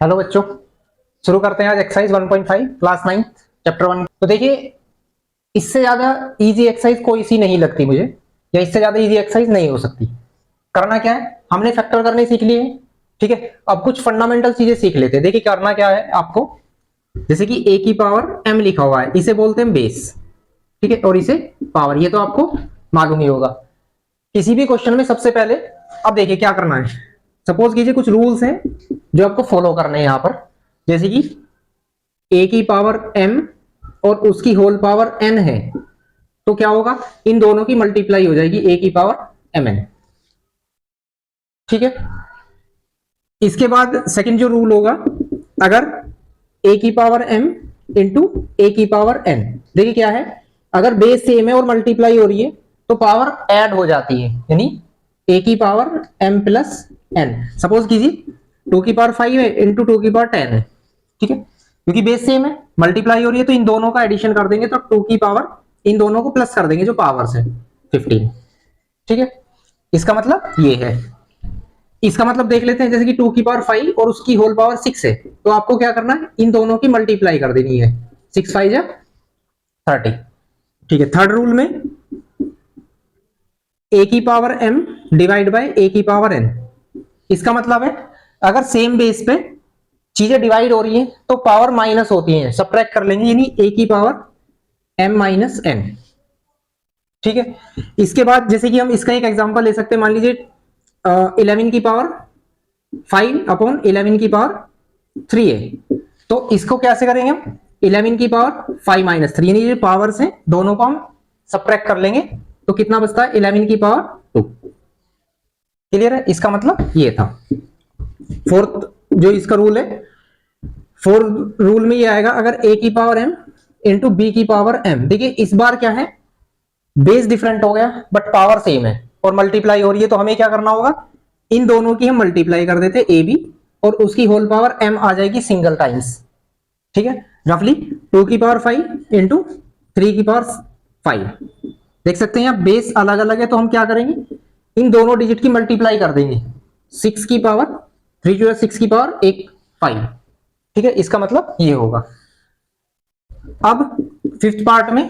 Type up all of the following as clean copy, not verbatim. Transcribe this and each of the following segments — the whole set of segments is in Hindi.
हेलो बच्चों, शुरू करते हैं आज एक्सरसाइज 1.5 क्लास 9 चैप्टर 1। तो देखिए, इससे ज्यादा इजी एक्सरसाइज कोई सी नहीं लगती मुझे, या इससे ज्यादा इजी एक्सरसाइज नहीं हो सकती। करना क्या है, हमने फैक्टर करने सीख लिए हैं, ठीक है। अब कुछ फंडामेंटल चीजें सीख लेते हैं। देखिए करना क्या है आपको, जैसे कि a की पावर m लिखा हुआ है, इसे बोलते हैं बेस, ठीक है, और इसे पावर, ये तो आपको मालूम ही होगा किसी भी क्वेश्चन में। सबसे पहले अब देखिए क्या करना है, सपोज कीजिए कुछ रूल्स हैं जो आपको फॉलो करने हैं यहां पर, जैसे कि a की पावर m और उसकी होल पावर n है, तो क्या होगा, इन दोनों की मल्टीप्लाई हो जाएगी a की पावर mn, ठीक है। इसके बाद सेकंड जो रूल होगा, अगर a की पावर m इंटू a की पावर n, देखिए क्या है, अगर बेस सेम है और मल्टीप्लाई हो रही है तो पावर ऐड हो जाती है, यानी a की power m plus n। Suppose कीजिए 2 की पावर 5 है इंटू 2 की पावर 10 है, ठीक है, क्योंकि बेस सेम है, मल्टीप्लाई हो रही है, तो इन दोनों का एडिशन कर देंगे तो 2 की पावर इन दोनों को प्लस कर देंगे जो पावर्स है 15, ठीक है। इसका मतलब ये है। इसका मतलब देख लेते हैं, जैसे कि 2 की पावर 5 और उसकी होल पावर 6 है, तो आपको क्या करना है, इन दोनों की मल्टीप्लाई कर देनी है, 6 5 जा 30, ठीक है। थर्ड रूल में a की power m divide by a की पावर n, इसका मतलब है अगर सेम बेस पे चीजें डिवाइड हो रही हैं तो पावर माइनस होती हैं, सब्ट्रैक्ट कर लेंगे, यानी a की पावर m माइनस n, ठीक है। इसके बाद जैसे कि हम इसका एक एग्जांपल ले सकते हैं, मान लीजिए 11 की पावर 5 अपॉन 11 की पावर 3 है, तो इसको कैसे करेंगे हम, 11 की पावर 5 माइनस 3, यानी ये पावर्स हैं दोनों को हम सब्ट्रैक्ट कर लेंगे, तो कितना बचता है 11 की पावर 2। क्लियर है, इसका मतलब ये था। फोर्थ जो इसका रूल है, फोर्थ रूल में ये आएगा, अगर a की पावर m इंटू बी की पावर m, देखिए इस बार क्या है, बेस डिफरेंट हो गया बट पावर सेम है और मल्टीप्लाई हो रही है, तो हमें क्या करना होगा, इन दोनों की हम मल्टीप्लाई कर देते ए बी और उसकी होल पावर m आ जाएगी सिंगल टाइम्स, ठीक है। रफली 2 की पावर 5 इंटू 3 की पावर 5, देख सकते हैं आप बेस अलग अलग है, तो हम क्या करेंगे, इन दोनों डिजिट की मल्टीप्लाई कर देंगे, 6 की पावर 3 जो है 6 की पावर 1 5, ठीक है। इसका मतलब ये होगा। अब फिफ्थ पार्ट में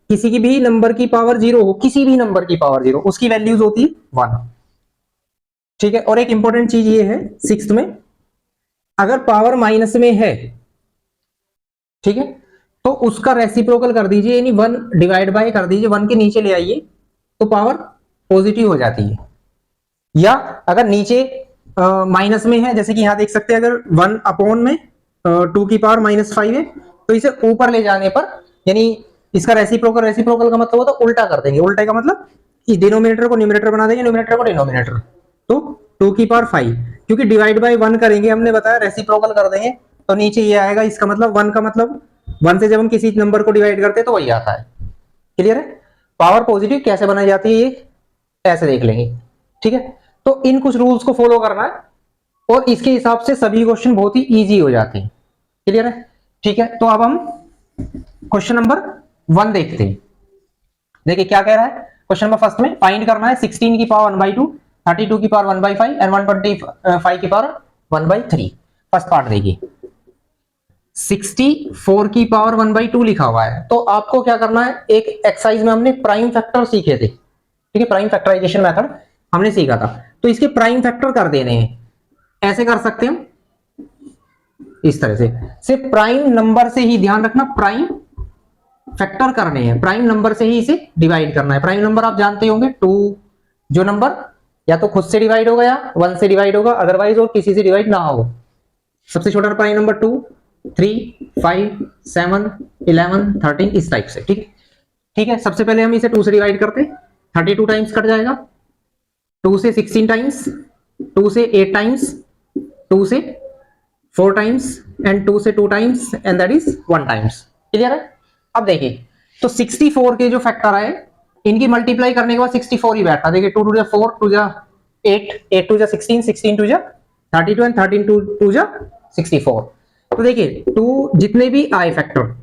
किसी की भी नंबर की पावर जीरो हो, किसी भी नंबर की पावर जीरो, उसकी वैल्यूज होती है 1, ठीक है। और एक इंपॉर्टेंट चीज ये है सिक्स्थ में, अगर पावर माइनस में है, ठीक है, तो उसका रेसिप्रोकल कर दीजिए, यानी 1 डिवाइड बाय कर दीजिए, 1 के नीचे ले आइए तो पावर पॉजिटिव हो जाती है। या अगर नीचे माइनस में है, जैसे कि यहां देख सकते हैं, अगर 1 अपॉन में 2 की पावर माइनस 5 है, तो इसे ऊपर ले जाने पर, यानी इसका रेसिप्रोकल, रेसिप्रोकल का मतलब होता है उल्टा कर देंगे, उल्टा का मतलब कि डिनोमिनेटर को न्यूमरेटर बना देंगे, न्यूमरेटर को डिनोमिनेटर, तो 2 की पावर 5, क्योंकि डिवाइड बाय 1 करेंगे, हमने बताया रेसिप्रोकल कर देंगे तो नीचे ये आएगा, इसका मतलब 1 का मतलब 1 से जब हम किसी नंबर को डिवाइड करते हैं तो वही आता है। क्लियर है, पावर पॉजिटिव कैसे बनाई जाती है ये ऐसे देख लेंगे, ठीक है। तो इन कुछ रूल्स को फॉलो करना है और इसके हिसाब से सभी क्वेश्चन बहुत ही इजी हो जाते हैं। क्लियर है, ठीक है। तो अब हम क्वेश्चन नंबर 1 देखते हैं। देखिए क्या कह रहा है क्वेश्चन नंबर फर्स्ट में, फाइंड करना है 16 की पावर 1/2, 32 की पावर 1/5 एंड 125 की पावर 1/3। फर्स्ट पार्ट देखिए, 64 की पावर 1/2 लिखा हुआ है, तो आपको क्या करना है, एक एक्सरसाइज में हमने प्राइम फैक्टर सीखे थे, ठीक है, प्राइम फैक्टराइजेशन मेथड हमने सीखा था, तो इसके प्राइम फैक्टर कर देने हैं। ऐसे कर सकते हैं इस तरह से, सिर्फ प्राइम नंबर से ही ध्यान रखना, प्राइम फैक्टर करने हैं, प्राइम नंबर से ही इसे डिवाइड करना है। प्राइम नंबर आप जानते होंगे, 2 जो नंबर या तो खुद से डिवाइड होगा या 1 से डिवाइड होगा, अदरवाइज और किसी से डिवाइड ना हो। सबसे छोटा प्राइम नंबर 2 3 5 7 11 13 इस टाइप से, ठीक है, ठीक है। सबसे पहले हम इसे 2 से डिवाइड करते हैं, 32 टाइम्स कट जाएगा, 2 से 16 टाइम्स, 2 से 8 टाइम्स, 2 से 4 टाइम्स एंड 2 से 2 times and that is 1 times. Clear है। अब देखिए, तो 64 के जो फैक्टर आए, इनकी मल्टीप्लाई करने के बाद 64 ही बैठा, देखिए 2 2 जा 4, 2 जा 8, 8 2 जा 16, 16 2 जा 32 एंड 13 2 जा 64। तो देखिए 2 जितने भी आए फैक्टर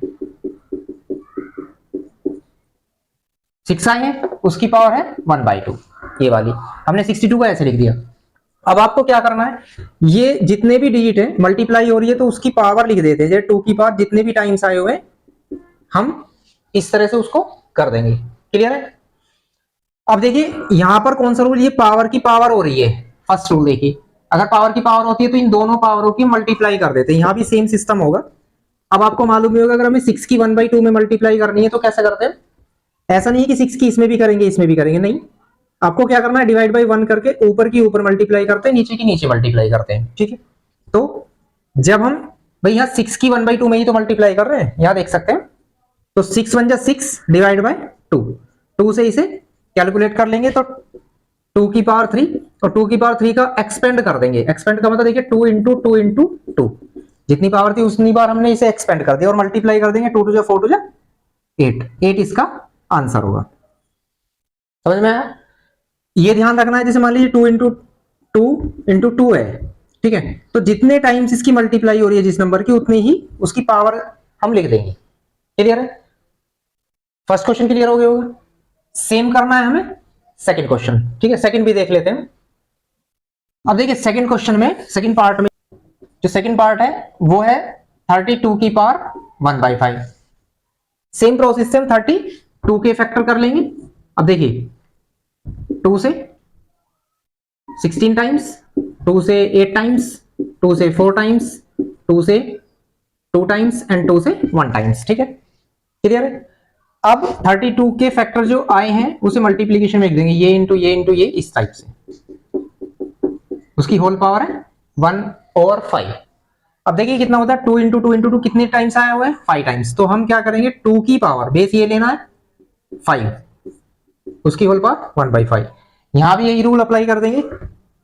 6 आए हैं, उसकी पावर है 1/2, ये वाली हमने 62 को ऐसे लिख दिया, अब आपको क्या करना है, ये जितने भी डिजिट है मल्टीप्लाई हो रही है तो उसकी पावर लिख देते हैं, जैसे 2 की पावर जितने भी टाइम्स आए हुए हम इस तरह से उसको कर देंगे। क्लियर है? अब देखिए यहां पर कौन सा रूल, ये पावर की पावर हो रही है, फर्स्ट रूल देखिए, अगर पावर की पावर होती है तो इन दोनों पावरों की मल्टीप्लाई कर देते हैं, यहां भी सेम सिस्टम होगा। अब आपको मालूम ही होगा अगर हमें 6 की 1/2 में मल्टीप्लाई करनी है तो कैसे करते हैं, ऐसा नहीं है कि 6 की इसमें भी करेंगे इसमें भी करेंगे, नहीं, आपको क्या करना है, डिवाइड बाई 1 करके ऊपर की ऊपर मल्टीप्लाई करते हैं, नीचे की नीचे मल्टीप्लाई करते हैं। ठीक है, तो जब हम भाई यहाँ 6 की 1/2 में ही तो मल्टीप्लाई कर रहे हैं, यहाँ देख सकते हैं, तो 6 1 जा 6 डिवाइड बाय 2, 2 से इसे कैलकुलेट कर लेंगे तो 2 की पावर 3, और 2 की पावर 3 का एक्सपेंड कर देंगे, एक्सपेंड का मतलब देखिए 2 इंटू 2 इंटू 2, जितनी पावर थी उतनी बार हमने इसे एक्सपेंड कर दिया और मल्टीप्लाई कर देंगे, 2 2 जा 4 2 जा 8, 8 इसका आंसर होगा। समझ में आया? ये ध्यान रखना है, जैसे मान लीजिए 2 इंटू 2 इंटू 2 है, ठीक है, तो जितने टाइम्स इसकी मल्टीप्लाई हो रही है जिस नंबर की, उतनी ही उसकी पावर हम लिख देंगे। क्लियर है? फर्स्ट क्वेश्चन क्लियर हो गया होगा। सेम करना है हमें सेकंड क्वेश्चन, ठीक है, सेकंड भी देख लेते हैं। अब देखिए सेकंड क्वेश्चन में, सेकंड पार्ट में, जो सेकंड पार्ट है वो है 32 की पावर 1/5। सेम प्रोसेस से हम 32 के फैक्टर कर लेंगे। अब देखिए 2 से 16 टाइम्स, 2 से 8 टाइम्स, 2 से 4 टाइम्स, 2 से 2 टाइम्स एंड 2 से 1 टाइम्स। ठीक है, क्लियर है? अब 32 के फैक्टर जो आए हैं उसे मल्टीप्लीकेशन में लिख देंगे, ये इंटू ये इंटू ये, इस टाइप से, उसकी होल पावर है 1/5। अब देखिए कितना होता है, 2 इंटू 2 इंटू 2 कितने टाइम्स आया हुआ है, 5 टाइम्स, तो हम क्या करेंगे 2 की पावर, बेस ये लेना है 5, उसकी होल पावर 1/5। यहां भी यही रूल अप्लाई कर देंगे,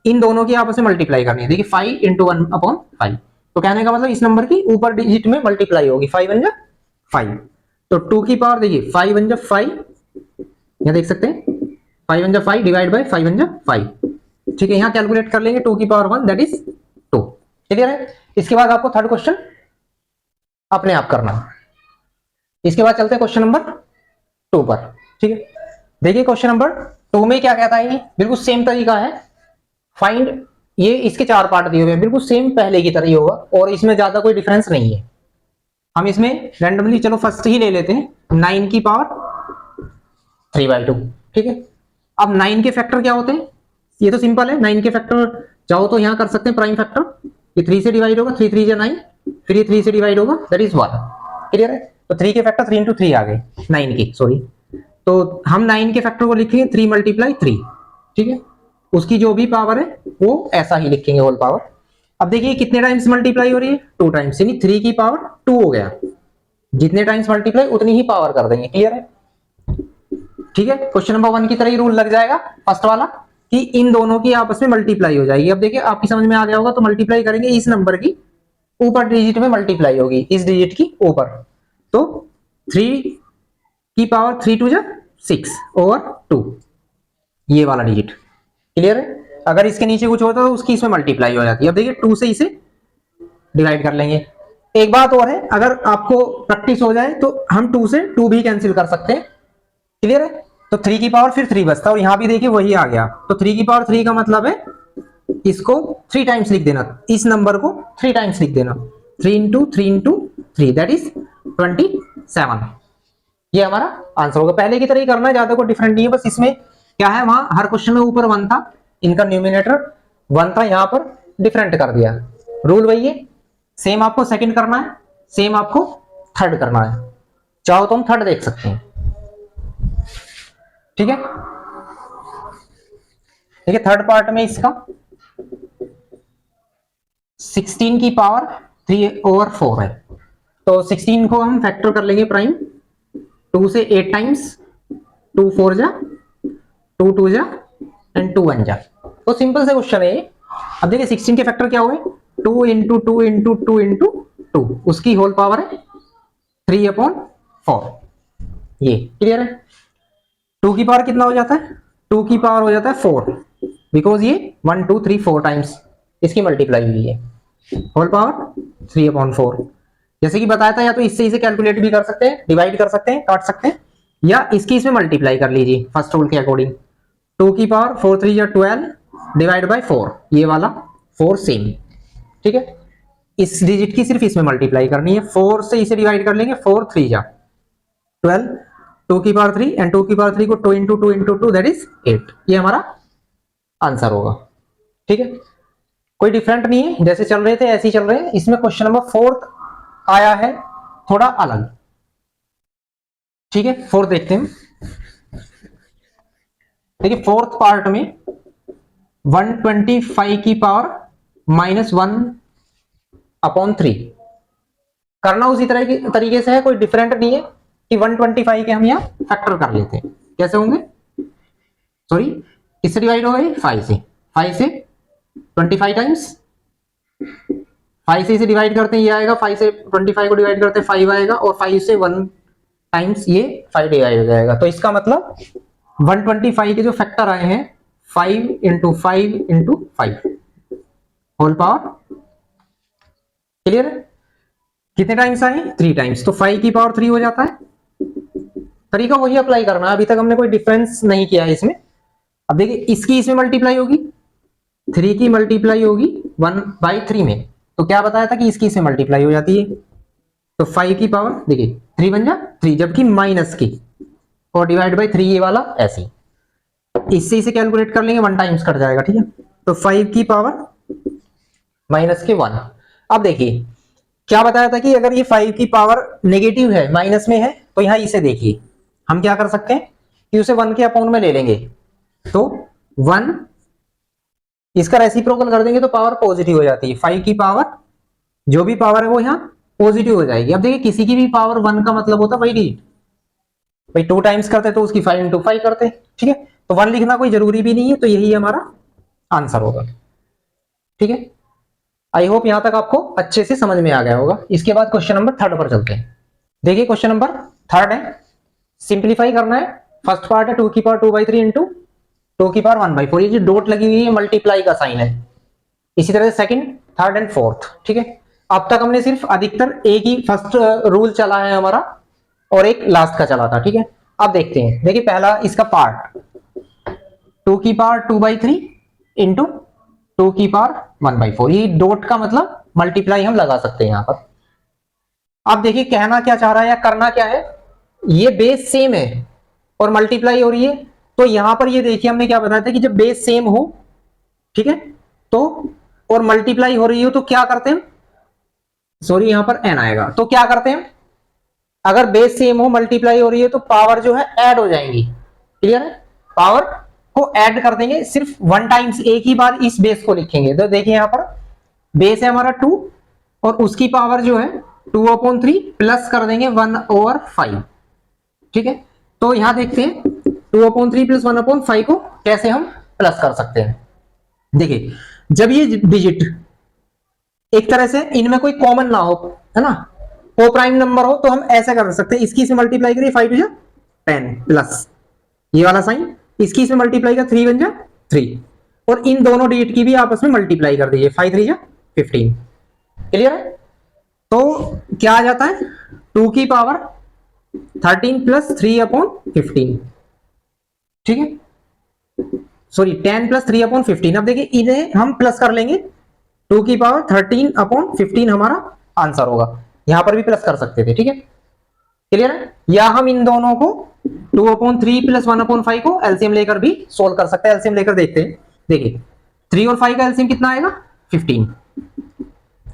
इन दोनों की आपस में मल्टीप्लाई करनी है। देखिए 5 इंटू 1/5, तो कहने का मतलब इस नंबर की ऊपर डिजिट में मल्टीप्लाई होगी, 5 1 जा 5, तो 2 की पावर देखिए 5 1 जा 5, यहां देख सकते हैं 5 1 जा 5 डिवाइड बाय 5 1 जा 5। ठीक है, यहां कैलकुलेट कर लेंगे 2 की पावर 1 दैट इज 2। क्लियर है? इसके बाद आपको थर्ड क्वेश्चन अपने आप करना है। इसके बाद चलते हैं क्वेश्चन नंबर 2 पर। ठीक है, देखिए क्वेश्चन नंबर 2 में क्या कहता है, ये बिल्कुल सेम तरीका है, फाइंड, ये इसके 4 पार्ट दिए हुए हैं, बिल्कुल सेम पहले की तरह ही होगा और इसमें ज्यादा कोई डिफरेंस नहीं है। हम इसमें रैंडमली चलो फर्स्ट ही ले लेते हैं, 9 की पावर 3/2। ठीक है, अब 9 के फैक्टर क्या होते हैं, ये तो सिंपल है, 9 के फैक्टर चाहो तो यहां कर सकते हैं प्राइम फैक्टर, ये 3 से डिवाइड होगा, 3 3 जा 9, फिर ये 3 से डिवाइड होगा दैट इज 1। क्लियर है? तो 3 के फैक्टर 3 इंटू 3 आ गए, 9 की सॉरी, तो हम 9 के फैक्टर को लिखेंगे 3 मल्टीप्लाई 3। ठीक है, उसकी जो भी पावर है वो ऐसा ही लिखेंगे होल पावर। अब देखिए कितने टाइम्स मल्टीप्लाई हो रही है, 2 टाइम्स, यानी 3 की पावर 2 हो गया, जितने टाइम्स मल्टीप्लाई उतनी ही पावर कर देंगे। क्लियर है? ठीक है, क्वेश्चन नंबर 1 की तरह ही रूल लग जाएगा फर्स्ट वाला, कि इन दोनों की आपस में मल्टीप्लाई हो जाएगी। अब देखिए आपकी समझ में आ गया होगा, तो मल्टीप्लाई करेंगे इस नंबर की ऊपर डिजिट में मल्टीप्लाई होगी, इस डिजिट की ऊपर, तो 3 की पावर 3 2 जा 6 ओवर 2, ये वाला डिजिट। क्लियर है? अगर इसके नीचे कुछ होता तो उसकी इसमें मल्टीप्लाई हो जाती है। अब देखिए 2 से इसे डिवाइड कर लेंगे। एक बात और है, अगर आपको प्रैक्टिस हो जाए तो हम 2 से 2 भी कैंसिल कर सकते हैं। क्लियर है? तो 3 की पावर फिर 3 बचता है, और यहां भी देखिए वही आ गया, तो 3 की पावर 3 का मतलब है इसको 3 टाइम्स लिख देना, इस नंबर को 3 टाइम्स लिख देना, 3 इंटू 3 इंटू 3 दैट इज 27। ये हमारा आंसर होगा। पहले की तरह ही करना है, ज्यादा कोई डिफरेंट नहीं है, बस इसमें क्या है, वहां हर क्वेश्चन में ऊपर 1 था, इनका न्यूमिनेटर 1 था, यहां पर डिफरेंट कर दिया। रूल वही है, सेम आपको सेकंड करना है, सेम आपको थर्ड करना है, चाहो तो हम थर्ड देख सकते हैं। ठीक है, देखिए थर्ड पार्ट में इसका 16 की पावर 3/4 है, तो 16 को हम फैक्टर कर लेंगे प्राइम, 2 से 8 टाइम्स, 2 4 जा 2 2 जा एंड 2 1 जा, तो सिंपल से क्वेश्चन है। अब देखिए 16 के फैक्टर क्या हुए, 2 इंटू 2 इंटू 2 इंटू 2, उसकी होल पावर है 3/4, ये क्लियर है? 2 की पावर कितना हो जाता है, 2 की पावर हो जाता है 4, बिकॉज ये 1 2 3 4 टाइम्स इसकी मल्टीप्लाई हुई है, होल पावर 3/4। जैसे कि बताया था, या तो इससे इसे कैलकुलेट भी कर सकते हैं, डिवाइड कर सकते हैं, काट सकते हैं, या इसकी इसमें मल्टीप्लाई कर लीजिए फर्स्ट रूल के अकॉर्डिंग। 2 की पावर 4 3 या 12 डिवाइड बाय 4, ये वाला 4 सेम, ठीक है। इस डिजिट की सिर्फ इसमें मल्टीप्लाई करनी है, 4 से इसे डिवाइड कर लेंगे, 4 3 जा 12, 2 की पावर 3 एंड 2 की पावर 3 को 2 इंटू 2 इंटू 2 दैट इज 8, ये हमारा आंसर होगा, ठीक है। कोई डिफरेंट नहीं है, जैसे चल रहे थे ऐसे ही चल रहे हैं। इसमें क्वेश्चन नंबर 4 आया है थोड़ा अलग, ठीक है। 4 देखते हैं, देखिए 4th पार्ट में 125 की पावर -1/3 करना उसी तरह की तरीके से है, कोई डिफरेंट नहीं है कि 125 के हम यहाँ फैक्टर कर लेते हैं। कैसे होंगे, सॉरी किससे डिवाइड होगा ये, 5 से 25 टाइम्स 5 से इसे डिवाइड करते हैं, ये आएगा, 5 से 25 को डिवाइड करते हैं 5 आएगा, और 5 से 1 टाइम्स ये 5 डिवाइड हो जाएगा। तो इसका मतलब 125 के जो फैक्टर आए हैं 5 into 5 into 5 whole power, clear है। कितने टाइम्स आए, 3 टाइम्स, तो 5 की पावर 3 हो जाता है। तरीका वही अप्लाई करना है, अभी तक हमने कोई डिफरेंस नहीं किया है इसमें। अब देखिए इसकी इसमें मल्टीप्लाई होगी, 3 की मल्टीप्लाई होगी 1/3 में, तो क्या बताया था कि इसकी इसमें मल्टीप्लाई हो जाती है। तो 5 की पावर देखिए 3 बन जा 3, जबकि माइनस की, और डिवाइड बाई 3 ये वाला ऐसे, इससे इसे कैलकुलेट कर लेंगे, 1 टाइम्स कट जाएगा, ठीक है। तो 5 की पावर माइनस के 1। अब देखिए क्या बताया था कि अगर ये 5 की पावर नेगेटिव है, माइनस में है, तो यहां इसे देखिए हम क्या कर सकते हैं कि उसे 1 के अपॉन में ले लेंगे, तो 1 इसका रेसिप्रोकल कर देंगे तो पावर पॉजिटिव हो जाती है। 5 की पावर जो भी पावर है वो यहाँ पॉजिटिव हो जाएगी। अब देखिए किसी की भी पावर 1 का मतलब होता है वही डिजिट, भाई 2 टाइम्स करते तो उसकी 5 इंटू 5 करते, ठीक है। तो 1 लिखना कोई जरूरी भी नहीं है, तो यही हमारा आंसर होगा, ठीक है। आई होप यहां तक आपको अच्छे से समझ में आ गया होगा। इसके बाद क्वेश्चन नंबर 3 पर चलते हैं। देखिए क्वेश्चन नंबर 3 है, सिंप्लीफाई करना है। फर्स्ट पार्ट है 2 की पावर 2/3 इंटू 2 की पावर 1/4, ये जो डॉट लगी हुई है मल्टीप्लाई का साइन है। इसी तरह से सेकंड, थर्ड एंड फोर्थ, ठीक है। अब तक हमने सिर्फ अधिकतर एक ही फर्स्ट रूल चला है हमारा, और एक लास्ट का चला था, ठीक है। अब देखते हैं, देखिए पहला इसका पार्ट 2 की पावर 2/3 इंटू 2 की पावर 1/4, ये डॉट का मतलब मल्टीप्लाई हम लगा सकते हैं यहां पर। अब देखिए कहना क्या चाह रहा है या करना क्या है, ये बेस सेम है और मल्टीप्लाई हो रही है, तो यहां पर ये देखिए हमने क्या बताया था कि जब बेस सेम हो, ठीक है, तो और मल्टीप्लाई हो रही हो तो क्या करते हैं, सॉरी यहां पर एन आएगा, तो क्या करते हैं, अगर बेस सेम हो मल्टीप्लाई हो रही है तो पावर जो है ऐड हो जाएंगी, क्लियर है। पावर को ऐड कर देंगे, सिर्फ 1 टाइम्स एक ही बार इस बेस को लिखेंगे। तो देखिए यहां पर बेस है हमारा 2 और उसकी पावर जो है 2/3 प्लस कर देंगे 1/5, ठीक है। तो यहां देखते हैं 2/3 प्लस 1/5 को कैसे हम प्लस कर सकते हैं। देखिए जब ये डिजिट एक तरह से इनमें कोई कॉमन ना हो, है ना, को प्राइम नंबर हो, तो हम ऐसा कर सकते हैं, इसकी इसमें मल्टीप्लाई करिए 5 2 10 प्लस ये वाला साइन, इसकी इसमें मल्टीप्लाई कर 3 1 3, और इन दोनों डिजिट की भी आपस में मल्टीप्लाई कर दीजिए 5 3 15, क्लियर है। तो क्या आ जाता है 2 की पावर 13 प्लस 3/15, ठीक है, सॉरी 10 प्लस 3/15। अब देखिए इन्हें हम प्लस कर लेंगे, 2 की पावर 13/15 हमारा आंसर होगा। यहां पर भी प्लस कर सकते थे, ठीक है, क्लियर है। या हम इन दोनों को 2/3 प्लस 1/5 को एलसीएम लेकर भी सोल्व कर सकते हैं। एलसीएम लेकर देखते हैं, देखिए 3 और 5 का एलसीएम कितना आएगा 15,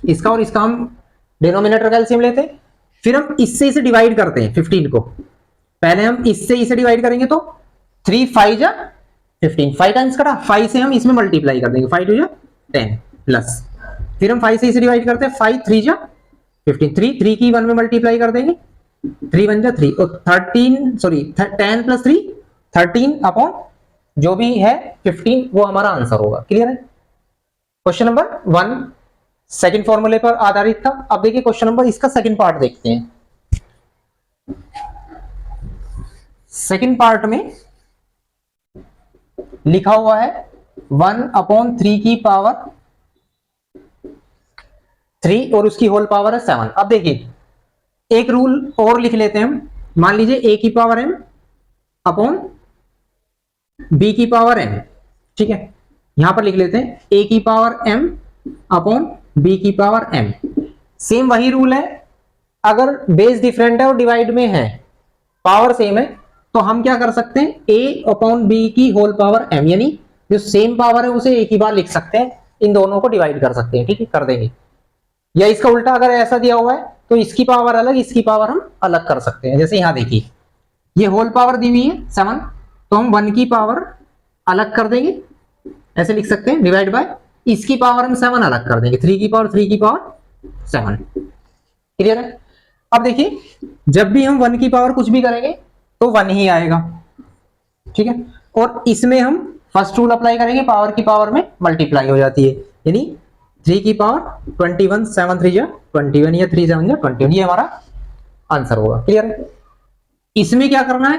इसका और इसका हम डिनोमिनेटर का एलसीएम लेते हैं, फिर हम इससे इसे डिवाइड करते हैं 15 को। पहले हम इससे इसे डिवाइड करेंगे तो 3 5 15, 5 टाइम्स कटा, 5 से हम इसमें मल्टीप्लाई कर देंगे 5 2 10 प्लस, फिर हम 5 से इसे डिवाइड करते हैं 5 3 15, 3 की 1 में मल्टीप्लाई कर देंगे 3 1 3, और 13 सॉरी 10 प्लस 3 13 अपॉन जो भी है 15 वो हमारा आंसर होगा, क्लियर है। क्वेश्चन नंबर 1 सेकंड फॉर्मूले पर आधारित था। अब देखिए क्वेश्चन नंबर इसका सेकंड पार्ट देखते हैं। सेकंड पार्ट में लिखा हुआ है 1/3 की पावर 3 और उसकी होल पावर है 7। अब देखिए एक रूल और लिख लेते हैं हम, मान लीजिए a की पावर m अपॉन b की पावर n, ठीक है। यहां पर लिख लेते हैं a की पावर m अपॉन b की पावर m। सेम वही रूल है, अगर बेस डिफरेंट है और डिवाइड में है, पावर सेम है, तो हम क्या कर सकते हैं a अपॉन b की होल पावर m, यानी जो सेम पावर है उसे एक ही बार लिख सकते हैं, इन दोनों को डिवाइड कर सकते हैं। ठीक है, कर देंगे। या इसका उल्टा अगर ऐसा दिया हुआ है तो इसकी पावर अलग, इसकी पावर हम अलग कर सकते हैं। जैसे यहां देखिए ये होल पावर दी हुई है 7, तो हम 1 की पावर अलग कर देंगे, ऐसे लिख सकते हैं, डिवाइड बाय इसकी पावर हम 7 अलग कर देंगे, 3 की पावर 7। क्लियर है? अब देखिए जब भी हम 1 की पावर कुछ भी करेंगे तो 1 ही आएगा। ठीक है, और इसमें हम फर्स्ट रूल अप्लाई करेंगे, पावर की पावर में मल्टीप्लाई हो जाती है, यानी 3 की पावर 21, 7 3 जा 21 या 3 7 जा 21, ये हमारा आंसर होगा। क्लियर है? इसमें क्या करना है,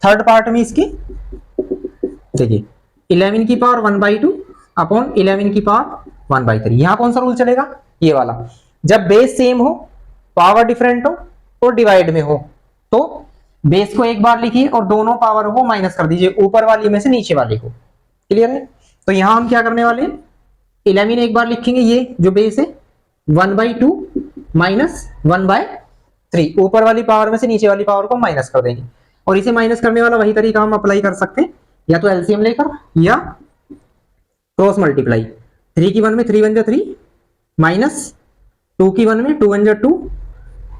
थर्ड पार्ट में इसकी देखिए 11 की पावर 1/2 अपॉन 11 की पावर 1/3। यहां कौन सा रूल चलेगा, ये वाला। जब बेस सेम हो, पावर डिफरेंट हो और डिवाइड में हो, तो बेस को एक बार लिखिए और दोनों पावर को माइनस कर दीजिए, ऊपर वाली में से नीचे वाले को। क्लियर है? तो यहां हम क्या करने वाले हैं, 11 एक बार लिखेंगे, ये जो बेस है 1/2 माइनस 1/3, ऊपर वाली पावर में से नीचे वाली पावर को माइनस कर देंगे। और इसे माइनस करने वाला वही तरीका हम अप्लाई कर सकते हैं, या तो एलसीएम लेकर या क्रॉस मल्टीप्लाई। 3 की 1 में 3 1 जा 3 माइनस 2 की 1 में 2 1 जा 2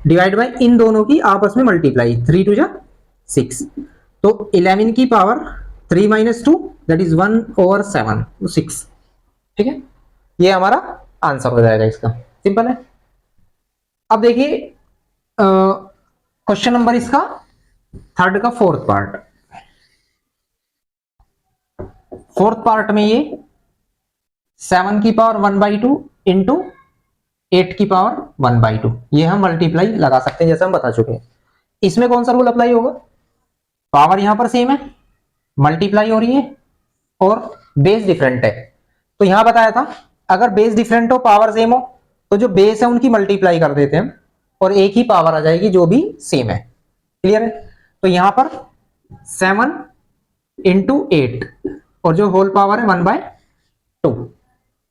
डिवाइड बाय इन दोनों की आपस में मल्टीप्लाई, 3 2 जा 6। तो 11 की पावर 3 माइनस 2 दैट इज 1/7, 6। ठीक है, ये हमारा आंसर हो जाएगा इसका, सिंपल है। अब देखिए क्वेश्चन नंबर इसका थर्ड का फोर्थ पार्ट में ये 7 की पावर 1/2 इंटू 8 की पावर 1/2, ये हम मल्टीप्लाई लगा सकते हैं जैसे हम बता चुके हैं। इसमें कौन सा रूल अप्लाई होगा, पावर यहां पर सेम है, मल्टीप्लाई हो रही है और बेस डिफरेंट है। तो यहां बताया था अगर बेस डिफरेंट हो, पावर सेम हो, तो जो बेस है उनकी मल्टीप्लाई कर देते हैं हम और एक ही पावर आ जाएगी जो भी सेम है। क्लियर है? तो यहां पर 7 इंटू 8 और जो होल पावर है 1/2।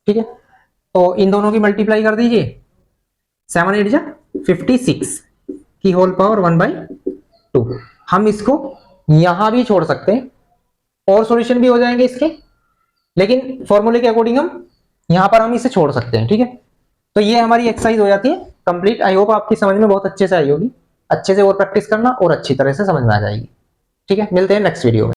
ठीक है, तो इन दोनों की मल्टीप्लाई कर दीजिए, 7 8 जा 56 की होल पावर 1/2। हम इसको यहां भी छोड़ सकते हैं और सॉल्यूशन भी हो जाएंगे इसके, लेकिन फॉर्मूले के अकॉर्डिंग यहां पर हम इसे छोड़ सकते हैं। ठीक है, तो ये हमारी एक्सरसाइज हो जाती है कंप्लीट। आई होप आपकी समझ में बहुत अच्छे से आई होगी, अच्छे से और प्रैक्टिस करना और अच्छी तरह से समझ में आ जाएगी। ठीक है, मिलते हैं नेक्स्ट वीडियो में।